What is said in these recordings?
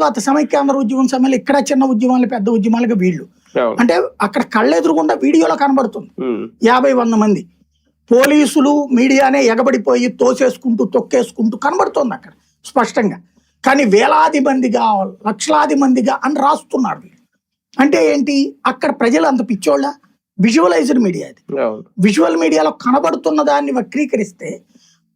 తర్వాత సమైక్యాంధ్ర ఉద్యమం సమయంలో ఇక్కడ చిన్న ఉద్యమాలు పెద్ద ఉద్యమాలుగా వీళ్ళు అంటే అక్కడ కళ్ళెదురుగుండా వీడియోలో కనబడుతుంది 50-100 మంది పోలీసులు మీడియానే ఎగబడిపోయి తోసేసుకుంటూ తొక్కేసుకుంటూ కనబడుతుంది అక్కడ స్పష్టంగా. కానీ వేలాది మందిగా లక్షలాది మందిగా అని రాస్తున్నారు. అంటే ఏంటి, అక్కడ ప్రజలు అంత పిచ్చోళ్ళ విజువలైజ్డ్ మీడియా, అది విజువల్ మీడియాలో కనబడుతున్న దాన్ని వక్రీకరిస్తే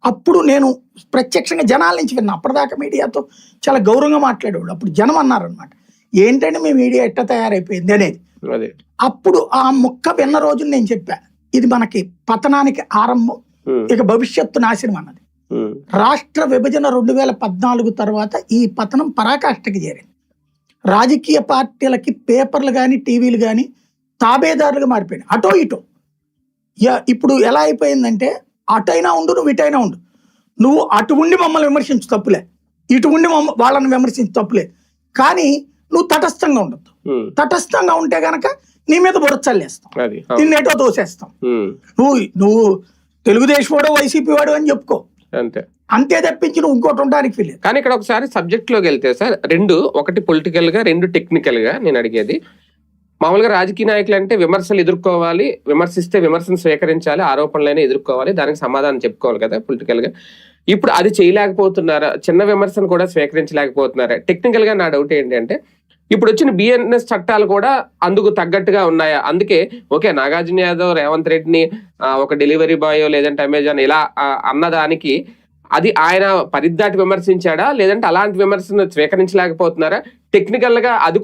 అప్పుడు నేను ప్రత్యక్షంగా జనాల నుంచి విన్నా. అప్పటిదాకా మీడియాతో చాలా గౌరవంగా మాట్లాడేవాళ్ళు. అప్పుడు జనం అన్నారనమాట, ఏంటంటే మీ మీడియా ఎట్ట తయారైపోయింది అనేది. అప్పుడు ఆ మొక్క విన్న రోజున నేను చెప్పా, ఇది మనకి పతనానికి ఆరంభం, ఇక భవిష్యత్తు నాశనం అన్నది. రాష్ట్ర విభజన 2014 తర్వాత ఈ పతనం పరాకాష్ఠకి చేరింది. రాజకీయ పార్టీలకి పేపర్లు కానీ టీవీలు కానీ తాబేదారులుగా మారిపోయింది. అటో ఇటో ఇప్పుడు ఎలా అయిపోయిందంటే, అటైనా ఉండు నువ్వు ఇటైనా ఉండు, నువ్వు అటు ఉండి మమ్మల్ని విమర్శించు తప్పులే, ఇటు ఉండి వాళ్ళని విమర్శించు తప్పులే, కానీ నువ్వు తటస్థంగా ఉండొద్దు. తటస్థంగా ఉంటే గనక నీ మీద బురచల్లేస్తాం, నిన్నేటో దోసేస్తాం. నువ్వు తెలుగుదేశం వాడు వైసీపీ వాడు అని చెప్పుకో, అంతే తప్పించి నువ్వు ఇంకోటి ఉండడానికి ఫీల్. కానీ ఇక్కడ ఒకసారి సబ్జెక్ట్ లోకి వెళ్తే సార్, రెండు, ఒకటి పొలిటికల్ గా, రెండు టెక్నికల్ గా. నేను అడిగేది, మామూలుగా రాజకీయ నాయకులు అంటే విమర్శలు ఎదుర్కోవాలి, విమర్శిస్తే విమర్శను స్వీకరించాలి, ఆరోపణలైనా ఎదుర్కోవాలి, దానికి సమాధానం చెప్పుకోవాలి కదా పొలిటికల్ గా. ఇప్పుడు అది చేయలేకపోతున్నారా? చిన్న విమర్శను కూడా స్వీకరించలేకపోతున్నారా? టెక్నికల్ గా నా డౌట్ ఏంటంటే, ఇప్పుడు వచ్చిన బిఎన్ఎస్ చట్టాలు కూడా అందుకు తగ్గట్టుగా ఉన్నాయా? అందుకే ఓకే, నాగార్జున యాదవ్ రేవంత్ రెడ్డిని ఒక డెలివరీ బాయ్ లేదంటే అమెజాన్ ఇలా అన్నదానికి అది ఆయన పరిద్దాటి విమర్శించాడా, లేదంటే అలాంటి విమర్శను స్వీకరించలేకపోతున్నారా? టెక్నికల్ గా అది